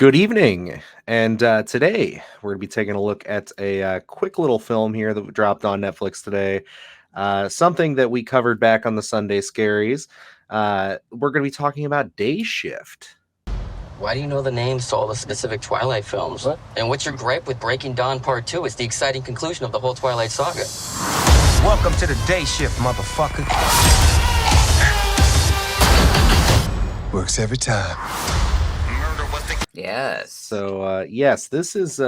Good evening. And today we're going to be taking a look at a quick little film here that dropped on Netflix today. Something that we covered back on the Sunday Scaries. We're going to be talking about Day Shift. Why do you know the names to all the specific Twilight films? What? And what's your gripe with Breaking Dawn Part 2? It's the exciting conclusion of the whole Twilight saga. Welcome to the day shift, motherfucker. Works every time. Yes. So, this is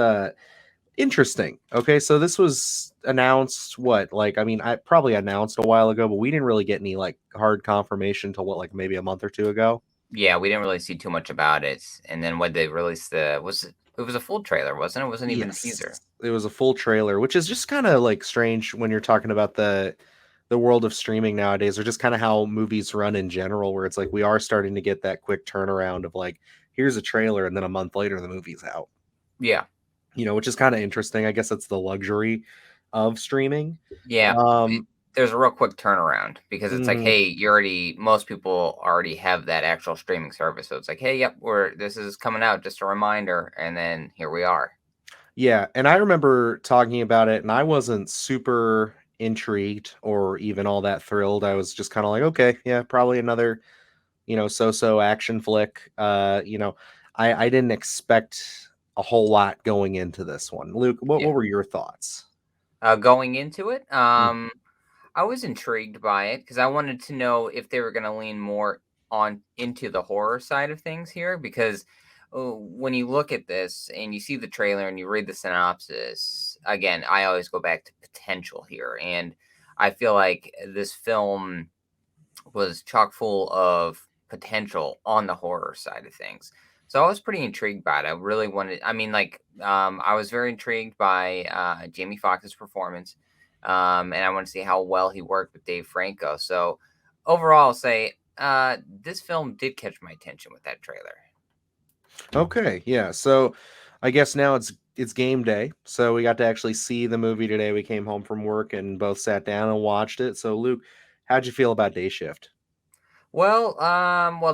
interesting. Okay, so this was announced, I probably announced a while ago, but we didn't really get any like hard confirmation till maybe a month or two ago. Yeah, we didn't really see too much about it. And then when they released it was a full trailer, wasn't it? It wasn't even a teaser. It was a full trailer, which is just kind of like strange when you're talking about the world of streaming nowadays, or just kind of how movies run in general, where it's like we are starting to get that quick turnaround of like, here's a trailer, and then a month later the movie's out. Yeah. Which is kind of interesting. I guess that's the luxury of streaming. Yeah. There's a real quick turnaround because it's like, Mhm. hey, most people already have that actual streaming service. So it's like, hey, yep, this is coming out, just a reminder, and then here we are. Yeah, and I remember talking about it, and I wasn't super intrigued or even all that thrilled. I was just kind of like, okay, yeah, probably another, so-so action flick. I didn't expect a whole lot going into this one. Luke, what Yeah. were your thoughts? Going into it, Mm. I was intrigued by it because I wanted to know if they were going to lean more on into the horror side of things here. Because when you look at this and you see the trailer and you read the synopsis, again, I always go back to potential here, and I feel like this film was chock full of potential on the horror side of things. So I was pretty intrigued by it. I really wanted. I mean, I was very intrigued by Jamie Foxx's performance, and I want to see how well he worked with Dave Franco. So overall, I'll say this film did catch my attention with that trailer. Okay, yeah. So I guess now it's game day. So we got to actually see the movie today. We came home from work and both sat down and watched it. So Luke, how'd you feel about Day Shift? Well,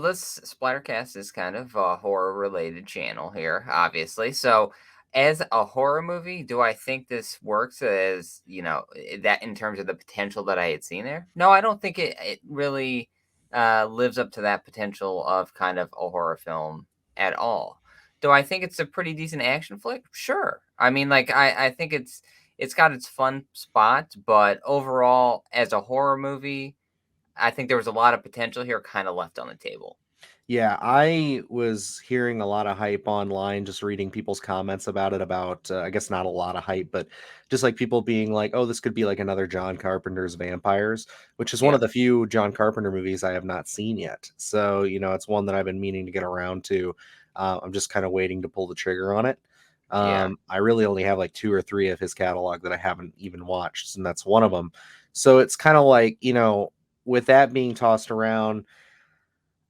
this Splattercast is kind of a horror-related channel here, obviously. So, as a horror movie, do I think this works as, that in terms of the potential that I had seen there? No, I don't think it really lives up to that potential of kind of a horror film at all. Do I think it's a pretty decent action flick? Sure. I mean, I think it's got its fun spots, but overall, as a horror movie, I think there was a lot of potential here kind of left on the table. Yeah, I was hearing a lot of hype online, just reading people's comments about it. I guess not a lot of hype, but just like people being like, "Oh, this could be like another John Carpenter's Vampires," which is one Yeah. of the few John Carpenter movies I have not seen yet. So, it's one that I've been meaning to get around to. I'm just kind of waiting to pull the trigger on it. Yeah. I really only have like two or three of his catalog that I haven't even watched, and that's one of them. So it's kind of like, with that being tossed around,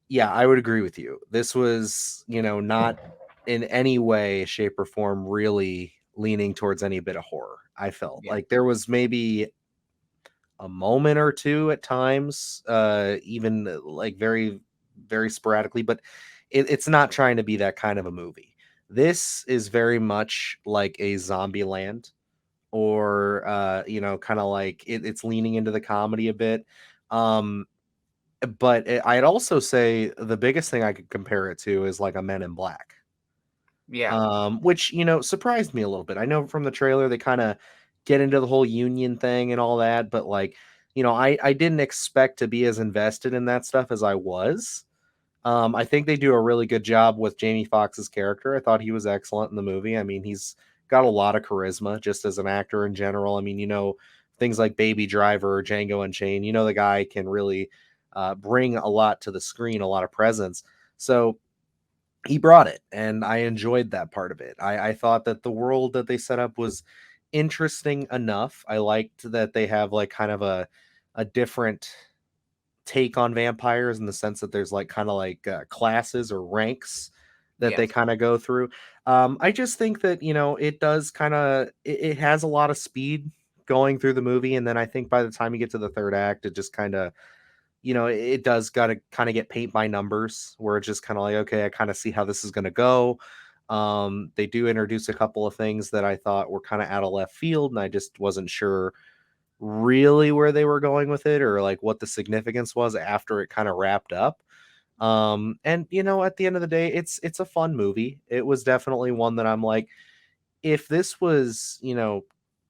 yeah, I would agree with you. This was, not in any way, shape, or form really leaning towards any bit of horror. I felt Yeah. like there was maybe a moment or two at times, even like very, very sporadically, but it's not trying to be that kind of a movie. This is very much like a Zombie Land, or kind of like it's leaning into the comedy a bit. Um, but I'd also say the biggest thing I could compare it to is like a Men in Black, Yeah. which, surprised me a little bit. I know from the trailer they kind of get into the whole union thing and all that, but like, I didn't expect to be as invested in that stuff as I was. I think they do a really good job with Jamie Foxx's character. I thought he was excellent in the movie. I mean, he's got a lot of charisma just as an actor in general. I mean, things like Baby Driver or Django Unchained, the guy can really bring a lot to the screen, a lot of presence. So he brought it, and I enjoyed that part of it. I thought that the world that they set up was interesting enough. I liked that they have like kind of a different take on vampires in the sense that there's like kind of like classes or ranks that they Yes. kind of go through. I just think that it does it has a lot of speed going through the movie, and then I think by the time you get to the third act, it just kind of it does got to kind of get paint by numbers, where it's just kind of like, okay, I kind of see how this is going to go. They do introduce a couple of things that I thought were kind of out of left field, and I just wasn't sure really where they were going with it or like what the significance was after it kind of wrapped up. And at the end of the day, it's a fun movie. It was definitely one that I'm like, if this was,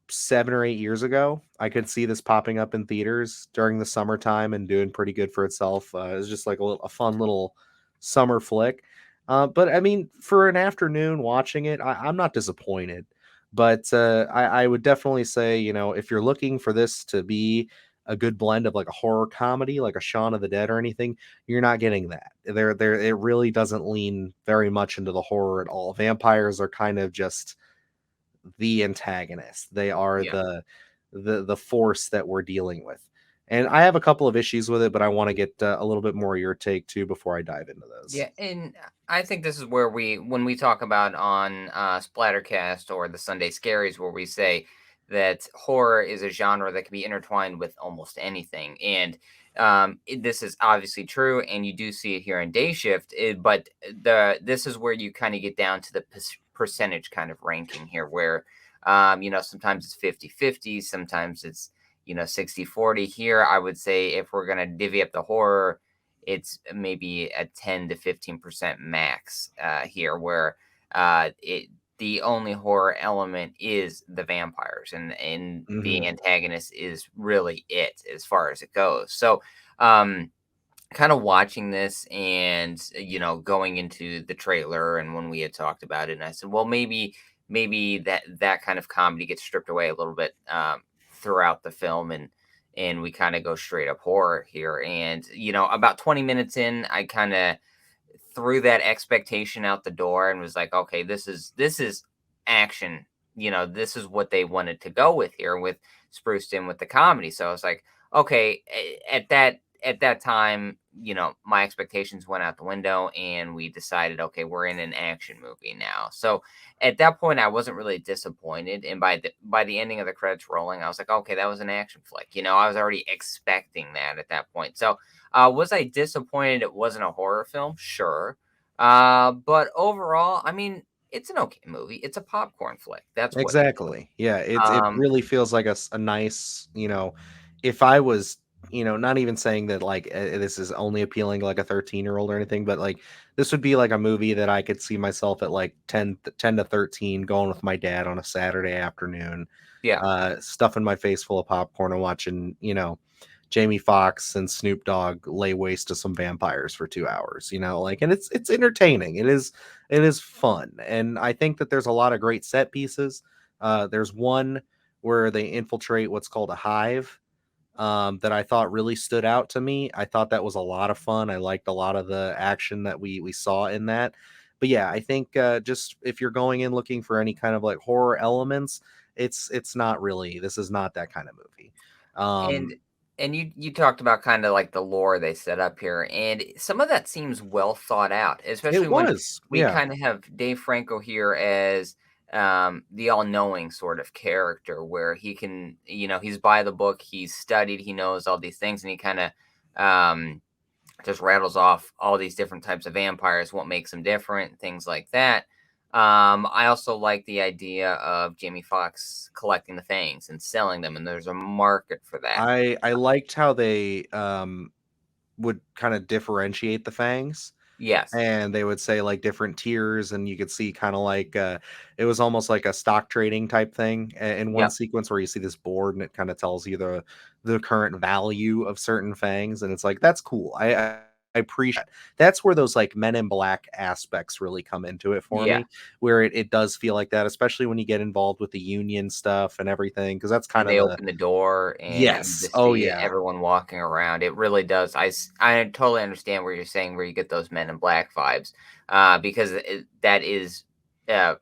7 or 8 years ago, I could see this popping up in theaters during the summertime and doing pretty good for itself. It's just like a fun little summer flick. But I mean, for an afternoon watching it, I'm not disappointed. But I would definitely say, if you're looking for this to be a good blend of like a horror comedy, like a Shaun of the Dead or anything, you're not getting that. It really doesn't lean very much into the horror at all. Vampires are kind of just the antagonist. They are Yeah. the force that we're dealing with. And I have a couple of issues with it, but I want to get a little bit more of your take too before I dive into those. Yeah, and I think this is where when we talk about on Splattercast or the Sunday Scaries, where we say that horror is a genre that can be intertwined with almost anything, and this is obviously true, and you do see it here in Dayshift. But this is where you kind of get down to the percentage kind of ranking here, where sometimes it's 50-50, sometimes it's 60-40. Here, I would say if we're gonna divvy up the horror, it's maybe a 10 to 15% max here, where the only horror element is the vampires, and the Hmm. antagonist is really it as far as it goes. So kind of watching this and going into the trailer, and when we had talked about it, and I said, well, maybe that kind of comedy gets stripped away a little bit throughout the film, and we kind of go straight up horror here. And about 20 minutes in, I kind of threw that expectation out the door and was like, okay, this is action. This is what they wanted to go with here, with spruced in with the comedy. So I was like, okay, at that time, my expectations went out the window, and we decided, okay, we're in an action movie now. So at that point, I wasn't really disappointed, and by the ending of the credits rolling, I was like, okay, that was an action flick. I was already expecting that at that point. So was I disappointed it wasn't a horror film? Sure. But overall, I mean, it's an okay movie. It's a popcorn flick. That's what it is. Exactly. Yeah, it Um, really feels like a nice, if I was, not even saying that like this is only appealing to like a 13-year-old or anything, but like this would be like a movie that I could see myself at like 10 to 13 going with my dad on a Saturday afternoon, yeah. stuffing my face full of popcorn and watching, Jamie Foxx and Snoop Dogg lay waste to some vampires for 2 hours, like, and it's entertaining. It is fun. And I think that there's a lot of great set pieces. There's one where they infiltrate what's called a hive, that I thought really stood out to me. I thought that was a lot of fun. I liked a lot of the action that we saw in that. But yeah, I think just if you're going in looking for any kind of like horror elements, it's not really. This is not that kind of movie. And Um, you talked about kind of like the lore they set up here, and some of that seems well thought out, especially it when was, we yeah. kind of have Dave Franco here as the all-knowing sort of character, where he can, he's by the book, he's studied, he knows all these things, and he kind of um, just rattles off all these different types of vampires, what makes them different, things like that. I also like the idea of Jamie Foxx collecting the fangs and selling them, and there's a market for that. I liked how they would kind of differentiate the fangs, Yes. and they would say like different tiers, and you could see kind of like it was almost like a stock trading type thing in one Yep. sequence where you see this board and it kind of tells you the current value of certain fangs, and it's like that's cool. I appreciate that's where those like Men in Black aspects really come into it for Yeah. me, where it does feel like that, especially when you get involved with the union stuff and everything, because that's kind And of they the open the door and you yes, just oh see yeah. everyone walking around. It really does. I totally understand where you're saying, where you get those Men in Black vibes, because that is uh,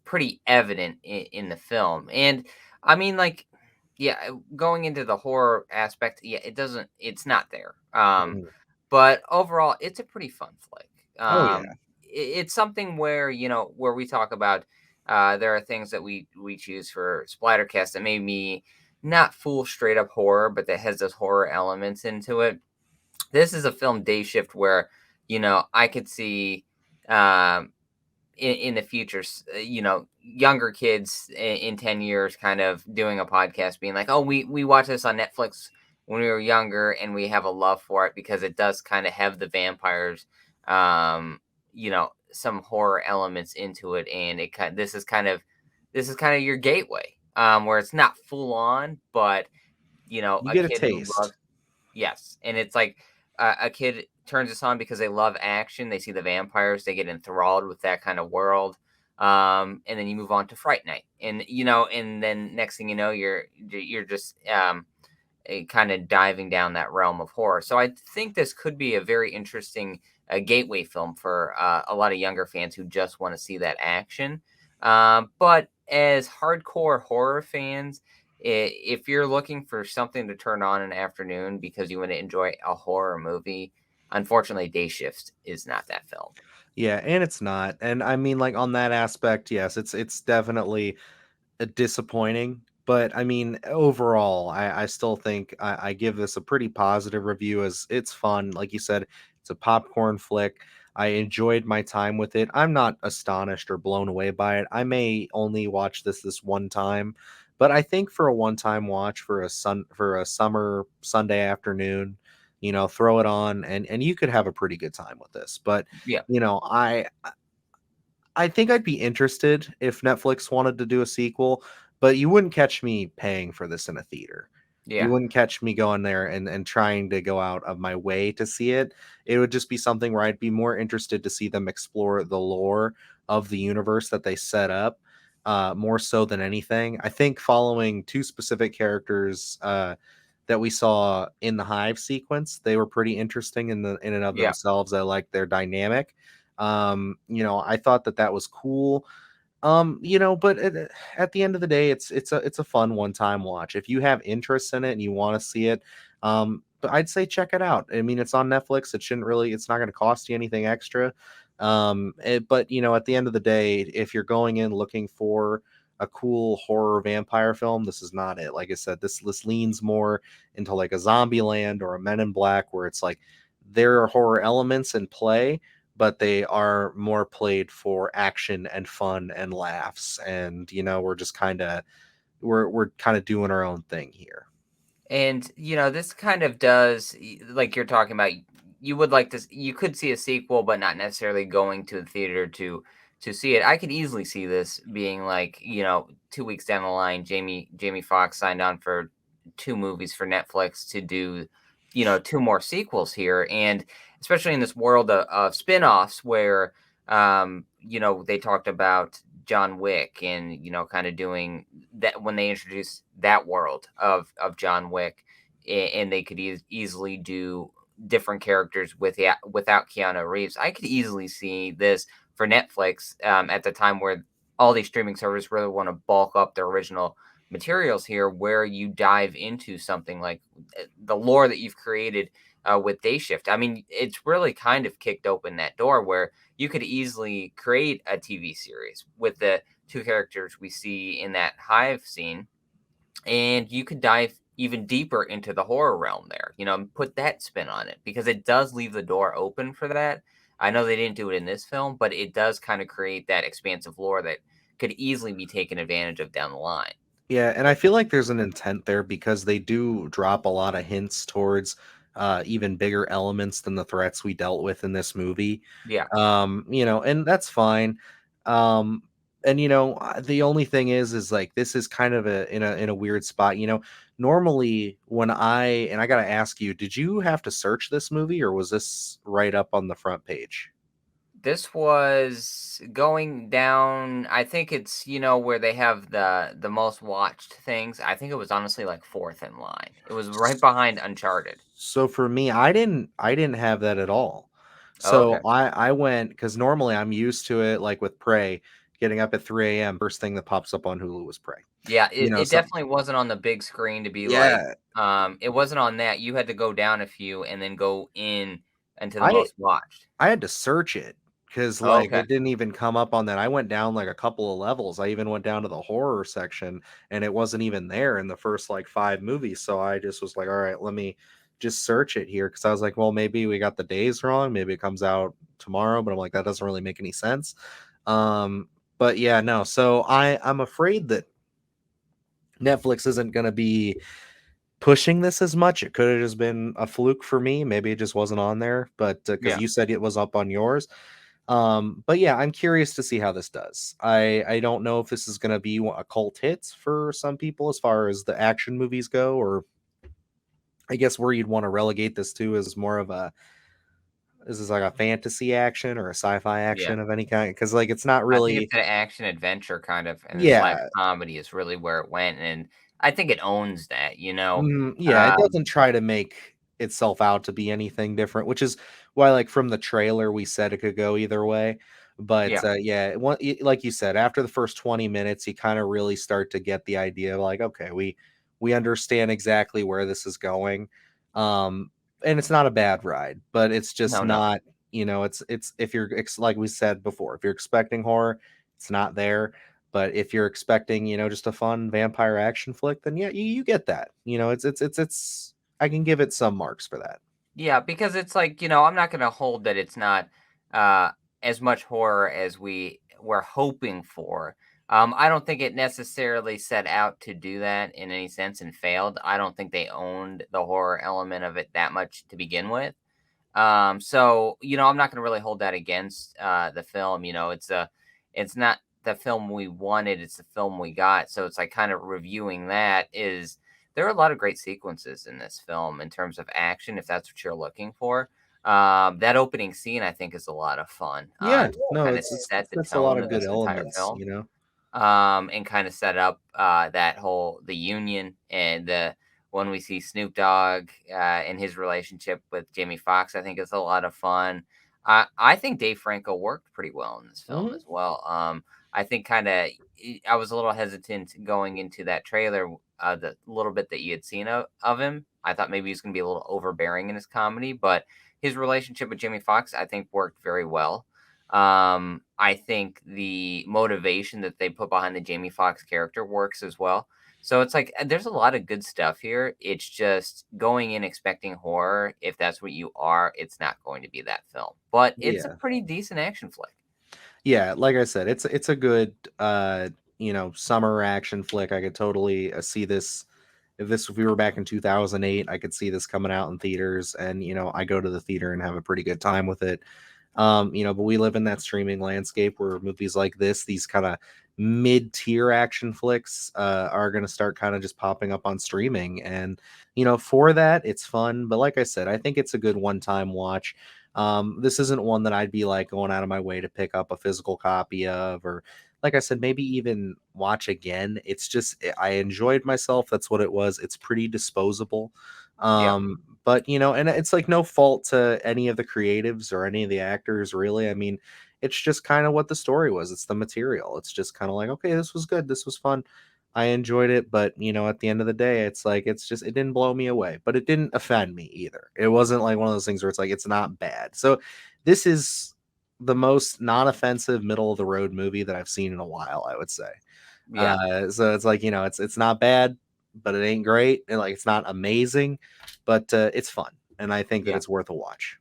pretty evident in the film. And I mean, like, yeah, going into the horror aspect, yeah, it's not there. Mhm. But overall, it's a pretty fun flick. Oh yeah. It's something where, where we talk about, there are things that we choose for Splattercast that made me not full straight up horror, but that has those horror elements into it. This is a film, Day Shift, where I could see um, in the future, younger kids in 10 years kind of doing a podcast being like, oh, we watched this on Netflix when we were younger and we have a love for it because it does kind of have the vampires, some horror elements into it. And this is kind of your gateway, where it's not full on, but, You a get a kid who taste. loves. Yes, and it's like a kid turns this on because they love action. They see the vampires, they get enthralled with that kind of world. And then you move on to Fright Night, and and then next thing you know, you're just kind of diving down that realm of horror. So I think this could be a very interesting gateway film for a lot of younger fans who just want to see that action. But as hardcore horror fans, if you're looking for something to turn on in the afternoon because you want to enjoy a horror movie, unfortunately, Dayshift is not that film. Yeah, and it's not. And I mean, like on that aspect, yes, it's definitely disappointing. But I mean, overall, I still think I give this a pretty positive review as it's fun. Like you said, it's a popcorn flick. I enjoyed my time with it. I'm not astonished or blown away by it. I may only watch this one time, but I think for a one-time watch for a summer Sunday afternoon, throw it on and you could have a pretty good time with this. But Yeah, you know, I think I'd be interested if Netflix wanted to do a sequel, but you wouldn't catch me paying for this in a theater. You yeah. wouldn't catch me going there and trying to go out of my way to see it. It would just be something where I'd be more interested to see them explore the lore of the universe that they set up, more so than anything. I think following two specific characters that we saw in the Hive sequence, they were pretty interesting in and of Yeah. themselves. I like their dynamic. I thought that was cool. But at the end of the day, it's a fun one-time watch. If you have interest in it and you want to see it, but I'd say check it out. I mean, it's on Netflix. It's not going to cost you anything extra. But at the end of the day, if you're going in looking for a cool horror vampire film, this is not it. Like I said, this leans more into like a Zombie Land or a Men in Black, where it's like there are horror elements in play, but they are more played for action and fun and laughs. And we're kind of doing our own thing here. And this kind of does like you're talking about. You would like this. You could see a sequel, but not necessarily going to the theater to see it. I could easily see this being like 2 weeks down the line, Jamie Foxx signed on for two movies for Netflix to do two more sequels here, and especially in this world of spin-offs where they talked about John Wick and kind of doing that when they introduced that world of John Wick, and they could easily do different characters without Keanu Reeves. I could easily see this for Netflix at the time where all these streaming services really want to bulk up their original materials here, where you dive into something like the lore that you've created with Dayshift. I mean, it's really kind of kicked open that door where you could easily create a TV series with the two characters we see in that hive scene, and you could dive even deeper into the horror realm there, and put that spin on it because it does leave the door open for that. I know they didn't do it in this film, but it does kind of create that expansive lore that could easily be taken advantage of down the line. Yeah, and I feel like there's an intent there because they do drop a lot of hints towards even bigger elements than the threats we dealt with in this movie. Yeah. And that's fine. Um, the only thing is like this is kind of in a weird spot. Normally when I gotta ask you, did you have to search this movie or was this right up on the front page? This was going down. I think it's where they have the most watched things. I think it was honestly like fourth in line. It was right behind Uncharted. So for me, I didn't have that at all. Oh, So okay. I went because normally I'm used to it, like with Prey, getting up at 3 a.m. First thing that pops up on Hulu was Prey. Yeah, it So definitely wasn't on the big screen to be like. yeah, It wasn't on that. You had to go down a few and then go in into the I most watched. I had to search it because like Okay. it didn't even come up on that. I went down like a couple of levels. I even went down to the horror section and it wasn't even there in the first like five movies. So I just was like, all right, let me just search it here because I was like, well, maybe we got the days wrong. Maybe it comes out tomorrow, but I'm like, that doesn't really make any sense. Um, but yeah, no. So I'm afraid that Netflix isn't going to be pushing this as much. It could have just been a fluke for me. Maybe it just wasn't on there, but because Yeah. you said it was up on yours. But yeah, I'm curious to see how this does. I don't know if this is going to be a cult hit for some people as far as the action movies go, or I guess where you'd want to relegate this to is more of a is this like a fantasy action or a sci-fi Yeah. action of any kind? Because like it's not I think really. it's an action adventure kind of, and slash Yeah. comedy is really where it went, and I think it owns that, you know? Yeah, it doesn't try to make itself out to be anything different, which is why, like, from the trailer, we said it could go either way. But Yeah. yeah, like you said, after the first 20 minutes, you kind of really start to get the idea, like, okay, we understand exactly where this is going. And it's not a bad ride, but it's just No, no. not, it's if you're like we said before, if you're expecting horror, it's not there. But if you're expecting, just a fun vampire action flick, then yeah, you get that. It's I can give it some marks for that. Yeah, because it's like, I'm not gonna hold that it's not uh as much horror as we were hoping for. I don't think it necessarily set out to do that in any sense and failed. I don't think they owned the horror element of it that much to begin with. So I'm not going to really hold that against the film. It's not the film we wanted; it's the film we got. So it's like kind of reviewing that. Is there are a lot of great sequences in this film in terms of action, if that's what you're looking for. That opening scene, I think, is a lot of fun. Yeah, no, Kind of it's set the that's a lot tone of of good this entire elements. film, and kind of set up that whole the union and the when we see Snoop Dogg and his relationship with Jamie Foxx. I think it's a lot of fun. I think Dave Franco worked pretty well in this film Hmm. as well. I think I was a little hesitant going into that trailer, the little bit that you had seen of him. I thought maybe he was going to be a little overbearing in his comedy, but his relationship with Jamie Foxx, I think, worked very well. I think the motivation that they put behind the Jamie Foxx character works as well. So it's like there's a lot of good stuff here. It's just going in expecting horror. If that's what you are, it's not going to be that film. But it's a Yeah, pretty decent action flick. yeah. Like I said, it's a good summer action flick. I could totally see this. If we were back in 2008, I could see this coming out in theaters, and I go to the theater and have a pretty good time with it. But we live in that streaming landscape where movies like this, these kind of mid-tier action flicks, are going to start kind of just popping up on streaming. And, for that, it's fun. But like I said, I think it's a good one-time watch. This isn't one that I'd be like going out of my way to pick up a physical copy of, or like I said, maybe even watch again. It's just, I enjoyed myself. That's what it was. It's pretty disposable. Yeah, But and it's like no fault to any of the creatives or any of the actors, really. I mean, it's just kind of what the story was. It's the material. It's just kind of like, okay, this was good. This was fun. I enjoyed it, but at the end of the day, it's like it didn't blow me away, but it didn't offend me either. It wasn't like one of those things where it's like it's not bad. So this is the most non-offensive middle of the road movie that I've seen in a while, I would say. yeah, So it's like, it's not bad, but it ain't great, and like it's not amazing, but it's fun, and I think that yeah. it's worth a watch.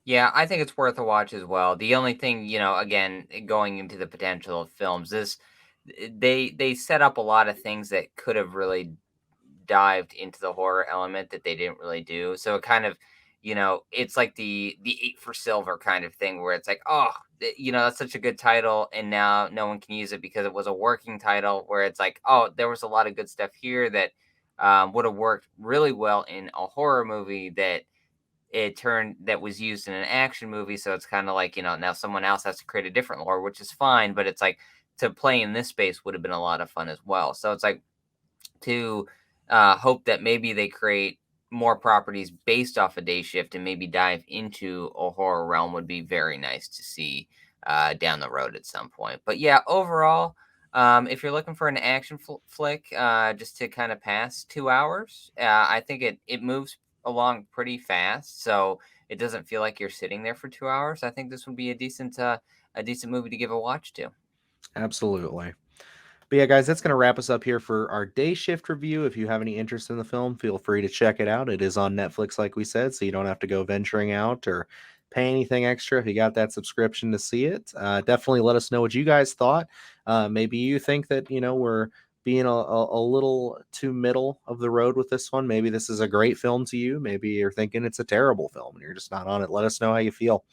Yeah, I think it's worth a watch as well. The only thing, again, going into the potential of films, they set up a lot of things that could have really dived into the horror element that they didn't really do. So it kind of, it's like the eight for silver kind of thing where it's like, oh, that's such a good title, and now no one can use it because it was a working title. Where it's like, oh, there was a lot of good stuff here that would have worked really well in a horror movie that was used in an action movie. So it's kind of like, now someone else has to create a different lore, which is fine, but it's like to play in this space would have been a lot of fun as well. So it's like to hope that maybe they create more properties based off of Dayshift and maybe dive into a horror realm would be very nice to see down the road at some point. But yeah, overall, if you're looking for an action flick just to kind of pass 2 hours, I think it moves along pretty fast, so it doesn't feel like you're sitting there for 2 hours. I think this would be a decent movie to give a watch to. Absolutely. But yeah, guys, that's going to wrap us up here for our day shift review. If you have any interest in the film, feel free to check it out. It is on Netflix, like we said, so you don't have to go venturing out or pay anything extra if you got that subscription to see it. Definitely let us know what you guys thought. Maybe you think that, we're being a little too middle of the road with this one. Maybe this is a great film to you. Maybe you're thinking it's a terrible film and you're just not on it. Let us know how you feel.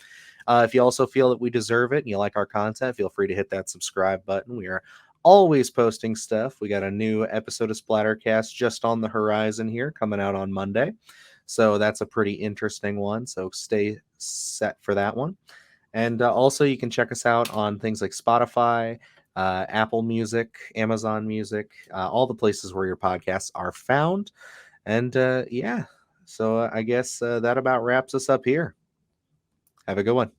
If you also feel that we deserve it and you like our content, feel free to hit that subscribe button. We are always posting stuff. We got a new episode of Splattercast just on the horizon here, coming out on Monday. So that's a pretty interesting one. So stay set for that one. And also, you can check us out on things like Spotify, Apple Music, Amazon Music, all the places where your podcasts are found. And yeah, so I guess that about wraps us up here. Have a good one.